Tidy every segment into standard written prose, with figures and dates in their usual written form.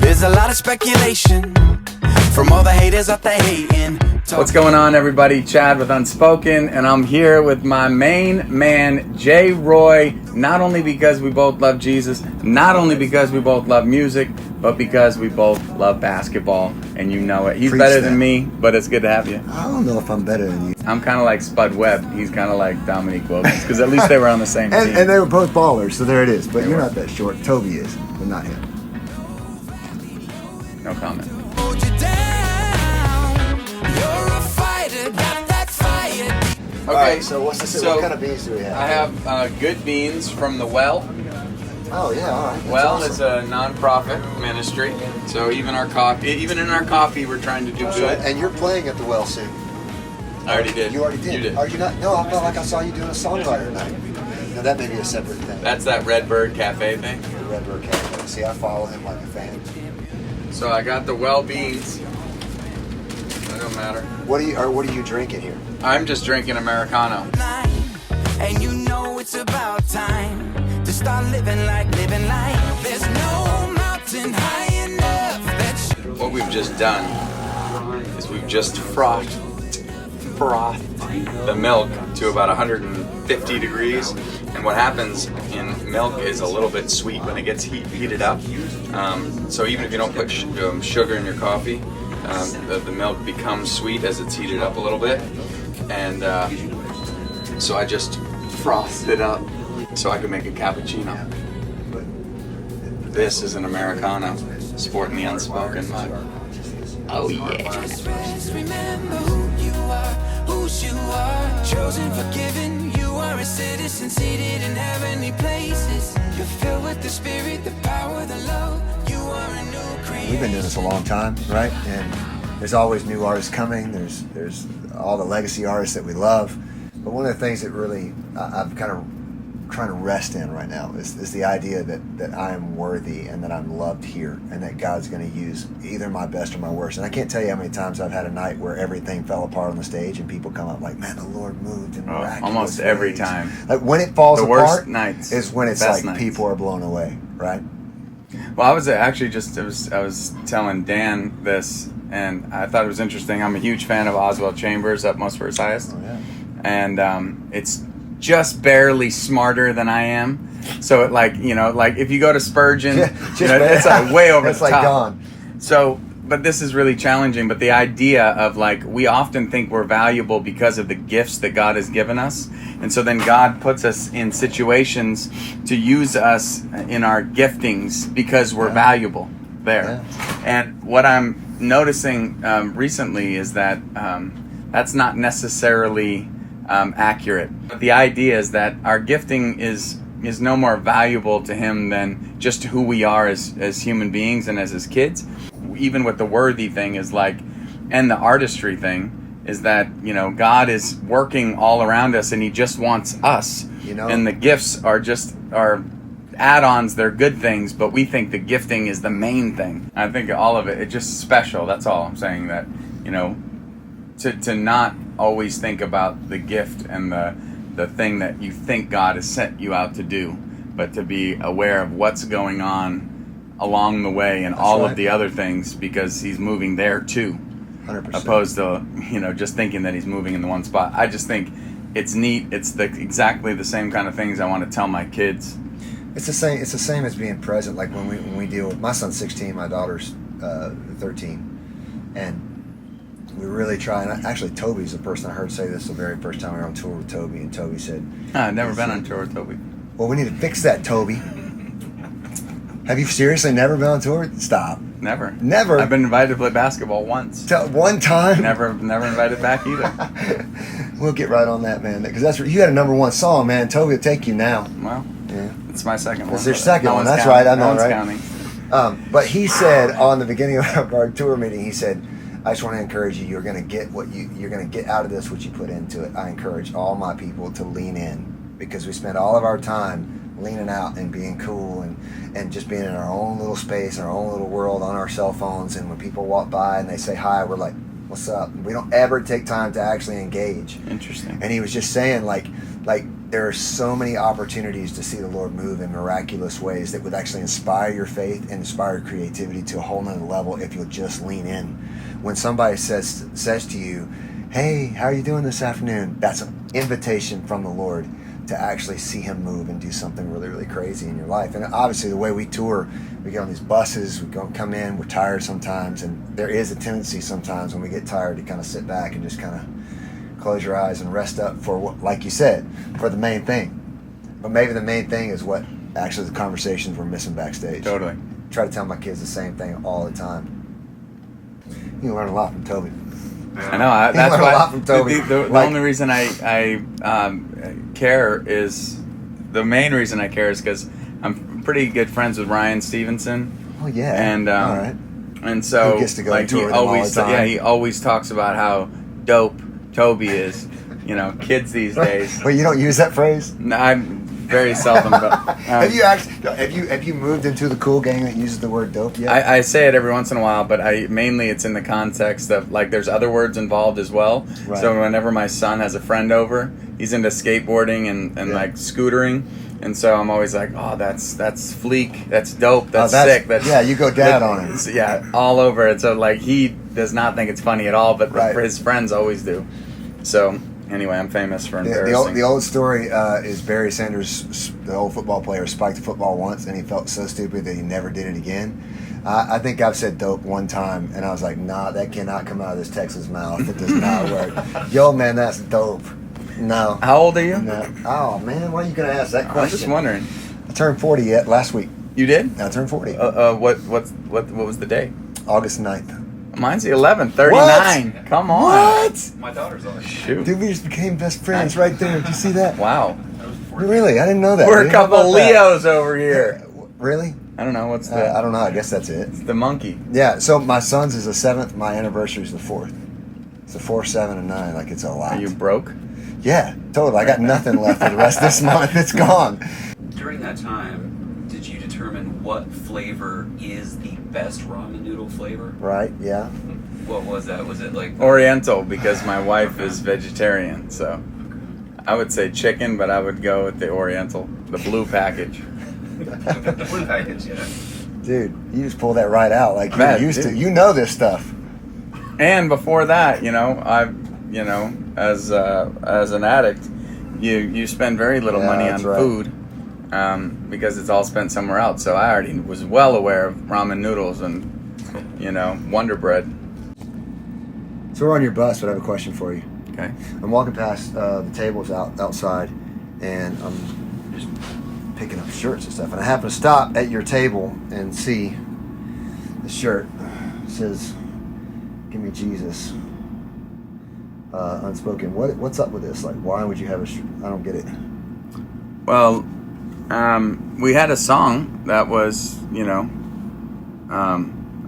There's a lot of speculation from all the haters out there hating. What's going on, everybody? Chad with Unspoken, and I'm here with my main man, Jay Roy, not only because we both love Jesus, not only because we both love music, but because we both love basketball, and you know it. He's better than me, but it's good to have you. I don't know if I'm better than you. I'm kind of like Spud Webb. He's kind of like Dominique Wilkins, because at least they were on the same team. And they were both ballers, so there it is. But you're not that short. Toby is, but not him. No comment. Okay, so what's this? What kind of beans do we have? I have good beans from the Well. Oh yeah, all right. Well is a non-profit ministry, so even in our coffee, we're trying to do good. And you're playing at the Well soon. I already did. You already did. You did. Are you not? No, I felt like I saw you doing a songwriter night. No, that may be a separate thing. That's that Redbird Cafe thing. The Redbird Cafe. See, I follow him like a fan. So I got the Well beans. It don't matter. What are you drinking here? I'm just drinking Americano. And you know it's about time to start living life. There's no mountain high enough that What we've just done is we've just frothed the milk to about 150 degrees. And what happens in milk is a little bit sweet when it gets heated up. So even if you don't put sugar in your coffee, the milk becomes sweet as it's heated up a little bit. And so I just frothed it up so I could make a cappuccino. This is an Americano, sporting the Unspoken mug. Oh yeah. just remember who you are, whose you are, chosen, forgiven. You are a citizen seated in heavenly places. You're filled with the Spirit, the power, the love. You are a new creation. We've been doing this a long time, right? And there's always new artists coming. There's all the legacy artists that we love. But one of the things that really I'm kind of trying to rest in right now is the idea that I am worthy and that I'm loved here and that God's going to use either my best or my worst. And I can't tell you how many times I've had a night where everything fell apart on the stage and people come up like, man, the Lord moved in miraculous Almost ways. every time. Like when it falls The apart worst nights. is when it's Best like nights. people are blown away, right? Well, I was actually I was telling Dan this, and I thought it was interesting. I'm a huge fan of Oswald Chambers, Utmost for His Highest. Oh, yeah. And it's just barely smarter than I am. So it like if you go to Spurgeon, it's like way over it's the like top. gone. So, but this is really challenging. But the idea of like we often think we're valuable because of the gifts that God has given us, and so then God puts us in situations to use us in our giftings because we're valuable there. Yeah. And what I'm noticing recently is that that's not necessarily accurate. But the idea is that our gifting is no more valuable to Him than just who we are as human beings and as His kids. Even with the worthy thing is like, and the artistry thing is that, God is working all around us and He just wants us. And the gifts are add-ons, they're good things, but we think the gifting is the main thing. I think all of it's just special. That's all I'm saying, that, to not always think about the gift and the thing that you think God has sent you out to do, but to be aware of what's going on along the way and all of the other things, because He's moving there too. 100%. Opposed to, just thinking that He's moving in the one spot. I just think it's neat. It's exactly the same kind of things I want to tell my kids. It's the same. It's the same as being present. Like when we deal with my son's 16, my daughter's 13, and we really try. And actually, Toby's the person I heard say this the very first time we were on tour with Toby, and Toby said, I've never been on tour with Toby. Well, we need to fix that, Toby. Have you seriously never been on tour? Stop. Never. Never. I've been invited to play basketball once. One time. Never invited back either. We'll get right on that, man. Because that's you had a #1 song, man. Toby will take you now. Well, yeah. It's my second one. It's your second one. That's counting. right. I know, no one's right? counting. But he said on the beginning of our tour meeting, he said, I just want to encourage you. You're going to get you're going to get out of this what you put into it. I encourage all my people to lean in, because we spend all of our time leaning out and being cool and just being in our own little space, our own little world on our cell phones. And when people walk by and they say hi, we're like, What's up? We don't ever take time to actually engage. Interesting. And he was just saying, like there are so many opportunities to see the Lord move in miraculous ways that would actually inspire your faith and inspire creativity to a whole nother level if you'll just lean in. When somebody says to you, hey, how are you doing this afternoon? That's an invitation from the Lord to actually see him move and do something really, really crazy in your life. And obviously the way we tour, we get on these buses, we come in, we're tired sometimes, and there is a tendency sometimes when we get tired to kind of sit back and just kind of close your eyes and rest up for what, like you said, for the main thing. But maybe the main thing is what actually the conversations we're missing backstage. Totally. Try to tell my kids the same thing all the time. You can learn a lot from Toby. I know. That's learn why a lot from Toby. The only reason I care is the main reason I care is because I'm pretty good friends with Ryan Stevenson. Oh yeah. And all right. And so Who gets to go like tour he with him all always the time? yeah he always talks about how dope Toby is. You know, kids these days. Wait, you don't use that phrase? No, I'm very seldom. But have you moved into the cool gang that uses the word dope yet? I say it every once in a while, but mainly it's in the context of like there's other words involved as well. Right. So whenever my son has a friend over, he's into skateboarding and like scootering, and so I'm always like, oh, that's fleek, that's dope, that's sick. That's you go dad on it. Yeah, all over it. So like he does not think it's funny at all, but his friends always do. So. Anyway, I'm famous for embarrassing. The old story is Barry Sanders, the old football player, spiked the football once, and he felt so stupid that he never did it again. I think I've said dope one time, and I was like, nah, that cannot come out of this Texas mouth. It does not work. Yo, man, that's dope. No. How old are you? No. Oh, man, why are you going to ask that question? I'm just wondering. I turned 40 last week. You did? I turned 40. What was the day? August 9th. Mine's the 11th, 39. What? Come on. What? My daughter's on it. Shoot. Dude, we just became best friends right there. Did you see that? Wow. Really? I didn't know that. We're a couple Leos over here. Really? I don't know. What's the... I don't know. I guess that's it. It's the monkey. Yeah, so my son's is the 7th. My anniversary is the 4th. It's the 4, 7, and 9. Like, it's a lot. Are you broke? Yeah, totally. I got nothing left for the rest of this month. It's gone. During that time, did you determine what flavor is the best ramen noodle flavor? Right, yeah. What was that? Was it like... Oriental, because my wife is vegetarian, so I would say chicken, but I would go with the Oriental, the blue package. The blue package, yeah. Dude, you just pulled that right out. Like, Man, you're used to. You know this stuff. And before that, as an addict, you spend very little money on food because it's all spent somewhere else. So I already was well aware of ramen noodles and Wonder Bread. So we're on your bus, but I have a question for you. Okay. I'm walking past the tables outside, and I'm just picking up shirts and stuff. And I happen to stop at your table and see the shirt. It says, "Give me Jesus." Unspoken. What's up with this? Like, why would you have a shirt? I don't get it. Well, we had a song that was,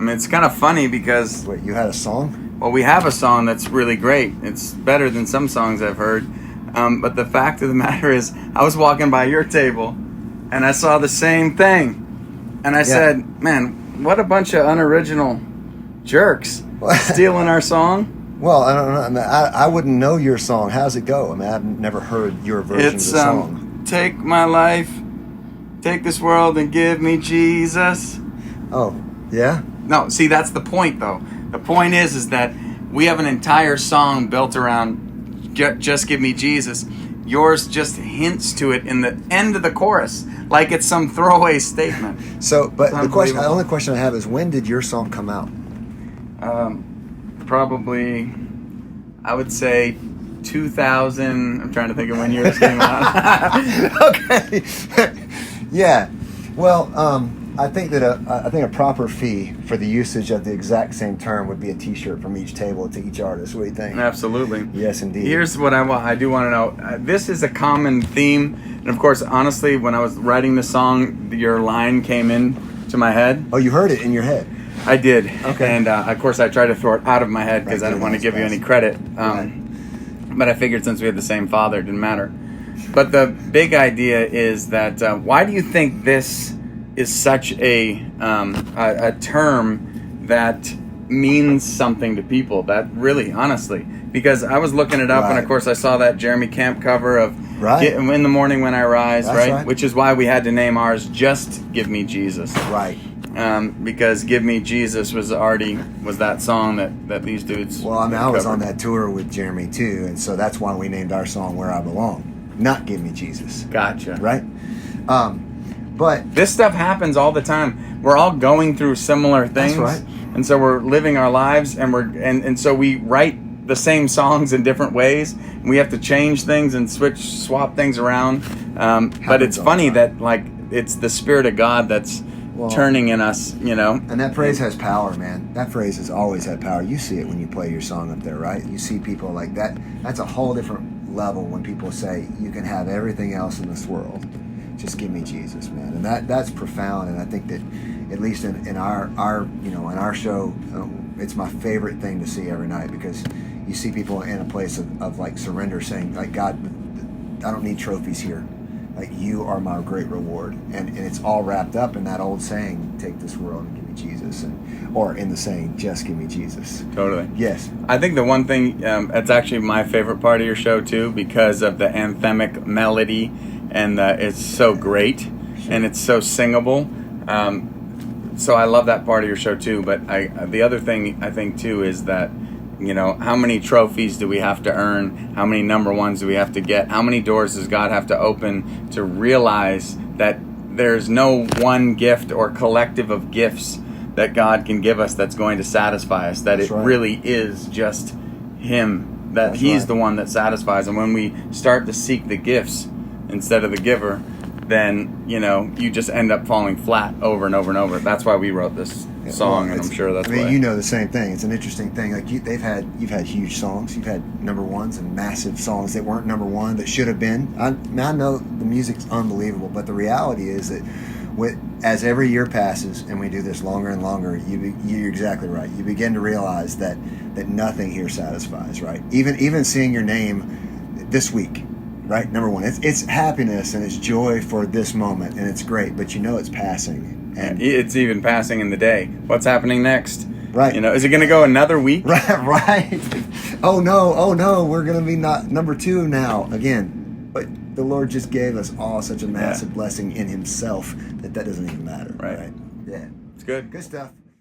it's kind of funny because... Wait, you had a song? Well, we have a song that's really great. It's better than some songs I've heard. But the fact of the matter is, I was walking by your table, and I saw the same thing. And I said, man, what a bunch of unoriginal jerks stealing our song. Well, I don't know. I mean, I wouldn't know your song. How's it go? I mean, I've never heard your version of the song. Take my life, take this world, and give me Jesus. Oh, yeah? No, see, that's the point, though. The point is that we have an entire song built around just give me Jesus. Yours just hints to it in the end of the chorus, like it's some throwaway statement. So, but the only question I have is, when did your song come out? Probably, I would say 2000. I'm trying to think of when yours came out. Okay. Yeah. Well, I think that a proper fee for the usage of the exact same term would be a T-shirt from each table to each artist. What do you think? Absolutely. Yes, indeed. Here's what I do want to know. This is a common theme, and of course, honestly, when I was writing the song, your line came in to my head. Oh, you heard it in your head. I did. Okay. And of course, I tried to throw it out of my head because I didn't want to give you any credit. But I figured since we had the same father, it didn't matter. But the big idea is that why do you think this is such a term that means something to people. That really, honestly, because I was looking it up, and of course I saw that Jeremy Camp cover of In the Morning When I Rise, right? Which is why we had to name ours Just Give Me Jesus. Right. Because Give Me Jesus was that song that these dudes. Well, I mean, I was on that tour with Jeremy too, and so that's why we named our song Where I Belong, not Give Me Jesus. Gotcha. Right? But this stuff happens all the time. We're all going through similar things. That's right. And so we're living our lives, and and so we write the same songs in different ways. And we have to change things and swap things around. But it's funny that it's the Spirit of God that's turning in us, And that praise has power, man. That phrase has always had power. You see it when you play your song up there, right? You see people like that. That's a whole different level when people say, you can have everything else in this world. Just give me Jesus, man. And that's profound. And I think that at least in our show, it's my favorite thing to see every night, because you see people in a place of like surrender, saying like, God, I don't need trophies here. Like, you are my great reward. And it's all wrapped up in that old saying, take this world and give me Jesus. Or in the saying, just give me Jesus. Totally. Yes. I think the one thing, that's actually my favorite part of your show too, because of the anthemic melody, and it's so great, and it's so singable. So I love that part of your show too. But the other thing I think too is that, how many trophies do we have to earn? How many number ones do we have to get? How many doors does God have to open to realize that there's no one gift or collective of gifts that God can give us that's going to satisfy us? That really is just Him. That He's the one that satisfies. And when we start to seek the gifts instead of the giver, then you just end up falling flat over and over and over. That's why we wrote this song, and I'm sure that's why. You know the same thing. It's an interesting thing. Like you've had huge songs, you've had number ones and massive songs that weren't number one that should have been. I know the music's unbelievable, but the reality is that as every year passes and we do this longer and longer, you're exactly right. You begin to realize that nothing here satisfies. Right? Even seeing your name this week. Right, number one, it's happiness and it's joy for this moment, and it's great, but it's passing, and it's even passing in the day. What's happening next? Right, is it going to go another week? Right. Oh no, we're going to be not number 2 now again. But the Lord just gave us all such a massive blessing in Himself that doesn't even matter. Right? Yeah, it's good. Good stuff.